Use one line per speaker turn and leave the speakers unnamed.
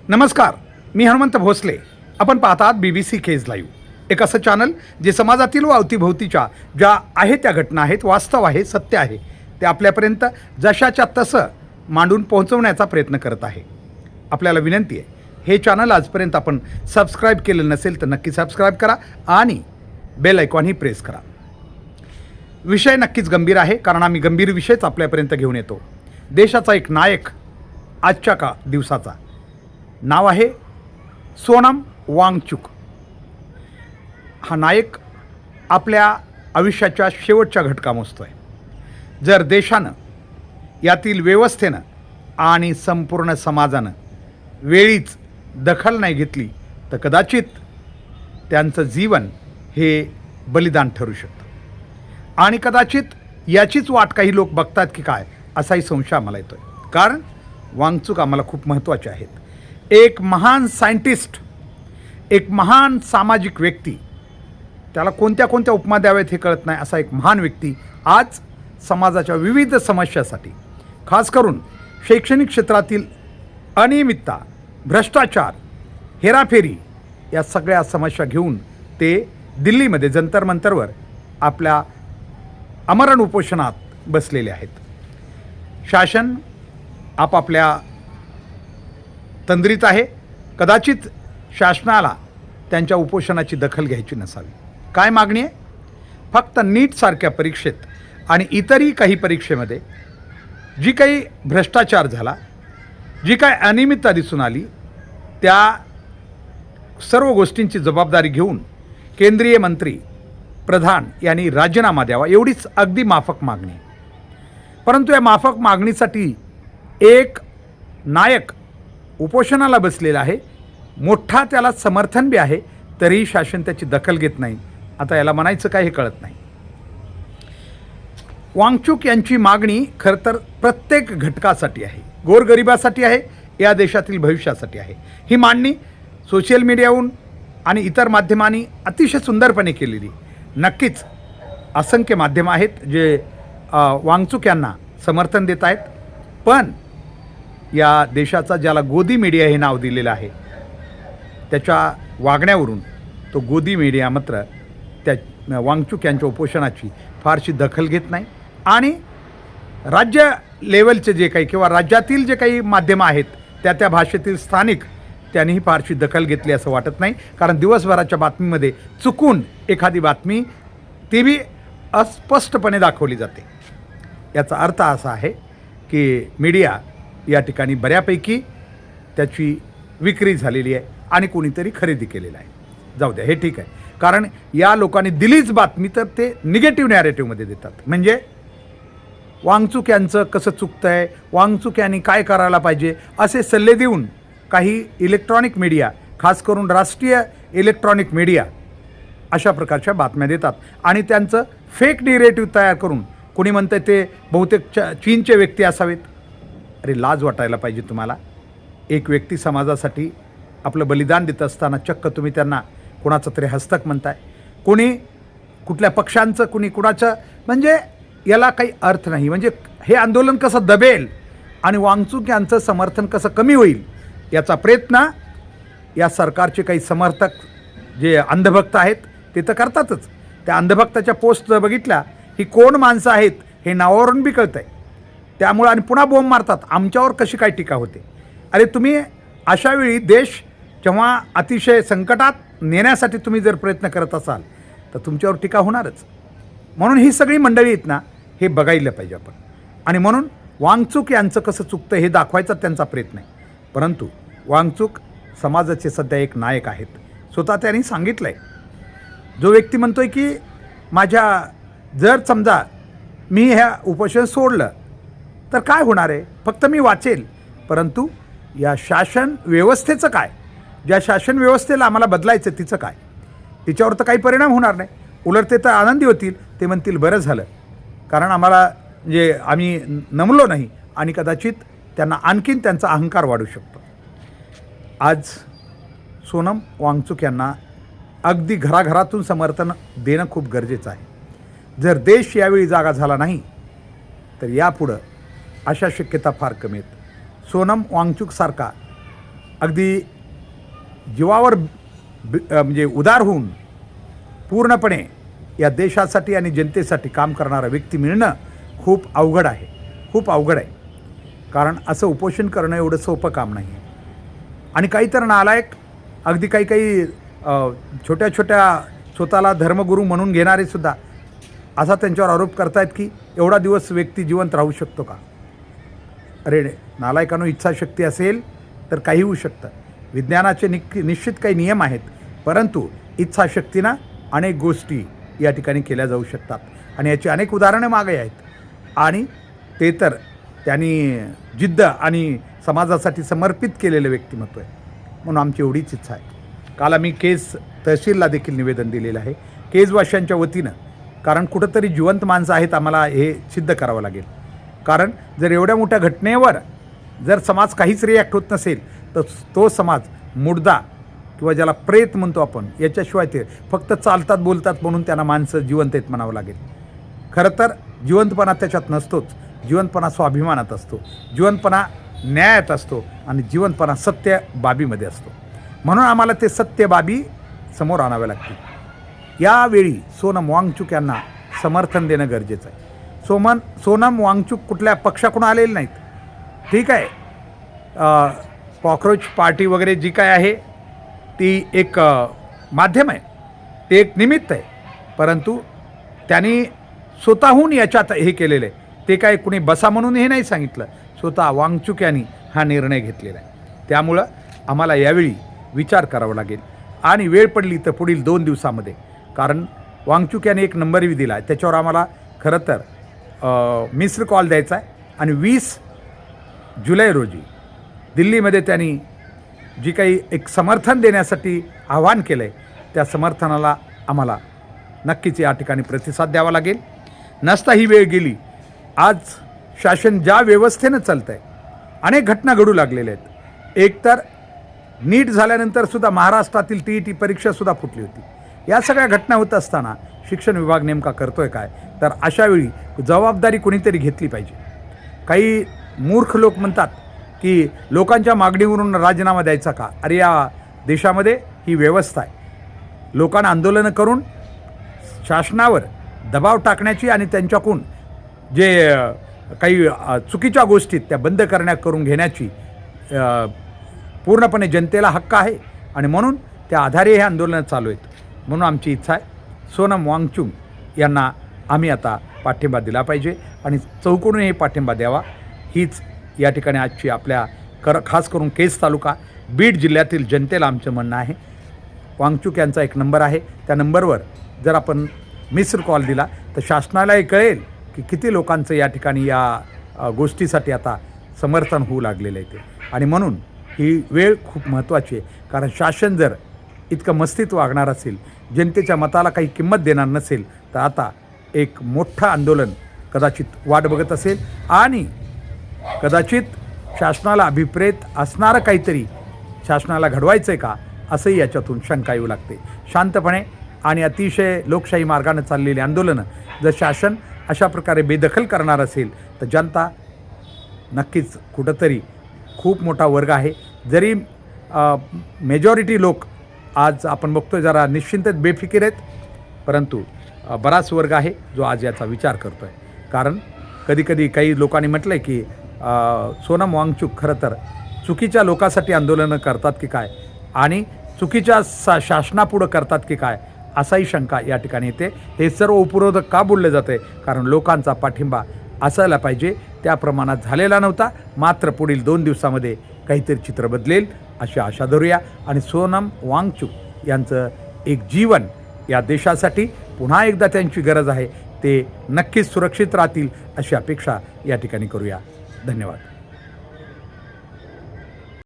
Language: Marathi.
नमस्कार, मी हनुमंत भोसले. आपण पाहतात BBC केज लाईव्ह, एक असं चॅनल जे समाजातील व अवतीभोवतीच्या ज्या आहेत त्या घटना आहेत, वास्तव आहे, सत्य आहे, ते आपल्यापर्यंत जशाच्या तसं मांडून पोहोचवण्याचा प्रयत्न करत आहे. आपल्याला विनंती आहे, हे चॅनल आजपर्यंत आपण सबस्क्राईब केलं नसेल तर नक्की सबस्क्राईब करा आणि बेल आयकॉनही प्रेस करा. विषय नक्कीच गंभीर आहे, कारण आम्ही गंभीर विषयच आपल्यापर्यंत घेऊन येतो. देशाचा एक नायक आजच्या दिवसाचा नाव आहे सोनम वांगचुक. हा नायक आपल्या आयुष्याच्या शेवटच्या घटका मोजतोय. जर देशानं, यातील व्यवस्थेनं आणि संपूर्ण समाजानं वेळीच दखल नाही घेतली तर कदाचित त्यांचं जीवन हे बलिदान ठरू शकतं. आणि कदाचित याचीच वाट काही लोक बघतात की काय, असाही संशय आम्हाला येतोय. कारण वांगचुक आम्हाला खूप महत्त्वाचे आहेत. एक महान सायंटिस्ट, एक महान सामाजिक व्यक्ती, त्याला कोणत्या कोणत्या उपमा द्याव्यात हे कळत नाही, असा एक महान व्यक्ती आज समाजाच्या विविध समस्यासाठी, खास करून शैक्षणिक क्षेत्रातील अनियमितता, भ्रष्टाचार, हेराफेरी या सगळ्या समस्या घेऊन ते दिल्लीमध्ये जंतर मंतरवर आपल्या आमरण उपोषणात बसलेले आहेत. शासन आपापल्या तंद्रीत आहे. कदाचित शासनाला त्यांच्या उपोषणाची दखल घ्यायची नसावी. काय मागणी आहे? फक्त नीटसारख्या परीक्षेत आणि इतरही काही परीक्षेमध्ये जी काही भ्रष्टाचार झाला, जी काही अनियमितता दिसून आली, त्या सर्व गोष्टींची जबाबदारी घेऊन केंद्रीय मंत्री प्रधान यांनी राजीनामा द्यावा, एवढीच अगदी माफक मागणी. परंतु या माफक मागणीसाठी एक नायक उपोषणाला बसलेला आहे, मोठा त्याला समर्थन बी आहे, तरीही शासन त्याची दखल घेत नाही. आता याला म्हणायचं काय हे कळत नाही. वांगचुक यांची मागणी खरं तर प्रत्येक घटकासाठी आहे, गोरगरिबासाठी आहे, या देशातील भविष्यासाठी आहे. ही मांडणी सोशल मीडियाहून आणि इतर माध्यमांनी अतिशय सुंदरपणे केलेली. नक्कीच असंख्य माध्यमं आहेत जे वांगचुक यांना समर्थन देत आहेत, पण या देशाचा ज्याला गोदी मीडिया हे नाव दिलेलं आहे, त्याच्या वागण्यावरून तो गोदी मीडिया मात्र त्या वांगचुक यांच्या उपोषणाची फारशी दखल घेत नाही. आणि राज्य लेवलचे जे काही किंवा राज्यातील जे काही माध्यमं आहेत त्या भाषेतील स्थानिक, त्यांनीही फारशी दखल घेतली असं वाटत नाही. कारण दिवसभराच्या बातमीमध्ये चुकून एखादी बातमी ती बी अस्पष्टपणे दाखवली जाते. याचा अर्थ असा आहे की मीडिया या ठिकाणी बऱ्यापैकी त्याची विक्री झालेली आहे आणि कोणीतरी खरेदी केलेलं आहे. जाऊ द्या, हे ठीक आहे. कारण या लोकांनी दिलीच बातमी तर ते निगेटिव्ह नॅरेटिव्हमध्ये देतात. म्हणजे वांगचुक यांचं कसं चुकतं आहे, वांगचुक यांनी काय करायला पाहिजे, असे सल्ले देऊन काही इलेक्ट्रॉनिक मीडिया, खास करून राष्ट्रीय इलेक्ट्रॉनिक मीडिया, अशा प्रकारच्या बातम्या देतात. आणि त्यांचं फेक निगेटिव्ह तयार करून कोणी म्हणतं ते बहुतेक चीनचे व्यक्ती असावेत. अरे लाज वाटायला पाहिजे तुम्हाला. एक व्यक्ती समाजासाठी आपलं बलिदान देत असताना चक्क तुम्ही त्यांना कोणाचं तरी हस्तक म्हणताय, कोणी कुठल्या पक्षांचं, कुणी कुणाचं, म्हणजे याला काही अर्थ नाही. म्हणजे हे आंदोलन कसं दबेल आणि वांगचुक यांचं समर्थन कसं कमी होईल, याचा प्रयत्न या सरकारचे काही समर्थक जे अंधभक्त आहेत ते तर करतातच. त्या अंधभक्ताच्या पोस्ट जर बघितल्या, ही कोण माणसं आहेत हे नावावरून बी कळतं आहे. त्यामुळं आणि पुन्हा बॉम्ब मारतात, आमच्यावर कशी काय टीका होते. अरे तुम्ही अशावेळी देश जेव्हा अतिशय संकटात नेण्यासाठी तुम्ही जर प्रयत्न करत असाल तर तुमच्यावर टीका होणारच. म्हणून ही सगळी मंडळी आहेत ना, हे बघायला पाहिजे आपण. आणि म्हणून वांगचुक यांचं कसं चुकतं हे दाखवायचा त्यांचा प्रयत्न आहे. परंतु वांगचुक समाजाचे सध्या एक नायक आहेत. स्वतः त्यांनी सांगितलं आहे, जो व्यक्ती म्हणतो आहे की जर समजा मी ह्या उपोषण सोडलं तर काय होणार आहे, फक्त मी वाचेल, परंतु या शासन व्यवस्थेचं काय, ज्या शासन व्यवस्थेला आम्हाला बदलायचं तिचं काय, तिच्यावर तर काही परिणाम होणार नाही. उलट ते तर आनंदी होतील. ते म्हणतील बरं झालं, कारण आम्हाला जे आम्ही नमलो नाही, आणि कदाचित त्यांना आणखीन त्यांचा अहंकार वाढू शकतो. आज सोनम वांगचुक यांना अगदी घराघरातून समर्थन देणं खूप गरजेचं आहे. जर देश यावेळी जागा झाला नाही तर यापुढं अशा शक्यता फार कमी आहेत. सोनम वांगचुकसारखा अगदी जीवावर म्हणजे उदार होऊन पूर्णपणे या देशासाठी आणि जनतेसाठी काम करणारा व्यक्ती मिळणं खूप अवघड आहे, खूप अवघड आहे. कारण असं उपोषण करणं एवढं सोपं काम नाही आहे. आणि काही तर नालायक अगदी काही छोट्या छोट्या स्वतःला धर्मगुरू म्हणून घेणारे सुद्धा असा त्यांच्यावर आरोप करतायत की एवढा दिवस व्यक्ती जिवंत राहू शकतो का. अरे नालायकांनो, इच्छाशक्ती असेल तर काही होऊ शकतं. विज्ञानाचे निश्चित काही नियम आहेत, परंतु इच्छाशक्तीनं अनेक गोष्टी या ठिकाणी केल्या जाऊ शकतात आणि याची अनेक उदाहरणं मागे आहेत. आणि ते तर त्यांनी जिद्द आणि समाजासाठी समर्पित केलेलं व्यक्तिमत्व आहे. म्हणून आमची एवढीच इच्छा आहे. काल आम्ही केज तहसीलला देखील निवेदन दिलेलं आहे केजवाशांच्या वतीनं. कारण कुठंतरी जिवंत माणसं आहेत, आम्हाला हे सिद्ध करावं लागेल. कारण जर एवढ्या मोठ्या घटनेवर जर समाज काहीच रिॲक्ट होत नसेल तर तो समाज मुर्दा किंवा ज्याला प्रेत म्हणतो आपण, याच्याशिवाय ते फक्त चालतात बोलतात म्हणून त्यांना माणसं जिवंत आहेत म्हणावं लागेल. खरं तर जिवंतपणा त्याच्यात नसतोच. जिवंतपणा स्वाभिमानात असतो, जिवंतपणा न्यायात असतो आणि जिवंतपणा सत्य बाबीमध्ये असतो. म्हणून आम्हाला ते सत्य बाबी समोर आणाव्या लागतील. यावेळी सोनम वांगचुक यांना समर्थन देणं गरजेचं आहे. सोनम वांगचुक कुठल्या पक्षाकडून आलेले नाहीत. ठीक आहे, कॉकरोच पार्टी वगैरे जी काय आहे ती एक माध्यम आहे, ते एक निमित्त आहे. परंतु त्यांनी स्वतःहून याच्यात हे केलेलं आहे. ते काय कुणी बसा म्हणून हे नाही सांगितलं, स्वतः वांगचुक यांनी हा निर्णय घेतलेला आहे. त्यामुळं आम्हाला यावेळी विचार करावा लागेल आणि वेळ पडली तर पुढील 2 दिवसामध्ये. कारण वांगचुक यांनी एक नंबरही दिला आहे, त्याच्यावर आम्हाला खरं तर मिस्ड कॉल द्यायचा आहे. आणि 20 जुलै रोजी दिल्लीमध्ये त्यांनी जी काही एक समर्थन देण्यासाठी आवाहन केलं आहे, त्या समर्थनाला आम्हाला नक्कीच या ठिकाणी प्रतिसाद द्यावा लागेल. नसता ही वेळ गेली. आज शासन ज्या व्यवस्थेनं चालतं आहे, अनेक घटना घडू लागलेल्या आहेत. एक तर नीट झाल्यानंतरसुद्धा महाराष्ट्रातील TET परीक्षासुद्धा फुटली होती. या सगळ्या घटना होत असताना शिक्षण विभाग नेमका करतो आहे काय? तर अशावेळी जबाबदारी कोणीतरी घेतली पाहिजे. काही मूर्ख लोक म्हणतात की लोकांच्या मागणीवरून राजीनामा द्यायचा का? अरे या देशामध्ये ही व्यवस्था आहे. लोकांना आंदोलनं करून शासनावर दबाव टाकण्याची आणि त्यांच्याकडून जे काही चुकीच्या गोष्टी त्या बंद करून घेण्याची पूर्णपणे जनतेला हक्क आहे आणि म्हणून त्या आधारे हे आंदोलनं चालू आहेत. म्हणून आमची इच्छा आहे सोनम वांगचुक यांना आम्ही आता पाठिंबा दिला पाहिजे आणि चौकडूनही पाठिंबा द्यावा. हीच या ठिकाणी आजची आपल्या खास करून केज तालुका बीड जिल्ह्यातील जनतेला आमचं म्हणणं आहे. वांगचुक यांचा एक नंबर आहे, त्या नंबरवर जर आपण मिस्ड कॉल दिला तर शासनालाही कळेल की किती लोकांचं या ठिकाणी या गोष्टीसाठी आता समर्थन होऊ लागलेलं आहे ते. आणि म्हणून ही वेळ खूप महत्त्वाची आहे. कारण शासन जर इतकं मस्तीत वागणार असेल, जनतेच्या मताला काही किंमत देणार नसेल, तर आता एक मोठं आंदोलन कदाचित वाट बघत असेल आणि कदाचित शासनाला अभिप्रेत असणारं काहीतरी शासनाला घडवायचं आहे का, असंही याच्यातून शंका येऊ लागते. शांतपणे आणि अतिशय लोकशाही मार्गाने चाललेली आंदोलनं जर शासन अशा प्रकारे बेदखल करणार असेल तर जनता नक्कीच कुठंतरी खूप मोठा वर्ग आहे. जरी मेजॉरिटी लोक आज आपण बघतोय जरा निश्चिंतच बेफिकीर आहेत, परंतु बराच वर्ग आहे जो आज याचा विचार करतो आहे. कारण कधीकधी काही लोकांनी म्हटलं आहे की सोनम वांगचुक खरं तर चुकीच्या लोकांसाठी आंदोलनं करतात की काय आणि चुकीच्या शासनापुढं करतात की काय, असाही शंका या ठिकाणी येते. हे सर्व उपरोधक का बोलले जाते? कारण लोकांचा पाठिंबा असायला पाहिजे, त्या प्रमाणात झालेला नव्हता. मात्र पुढील 2 दिवसामध्ये काहीतरी चित्र बदलेल अशी आशा धरूया आणि सोनम वांगचुक यांचं एक जीवन या देशासाठी पुन्हा एकदा त्यांची गरज आहे, ते नक्कीच सुरक्षित राहतील अशी अपेक्षा या ठिकाणी करूया. धन्यवाद.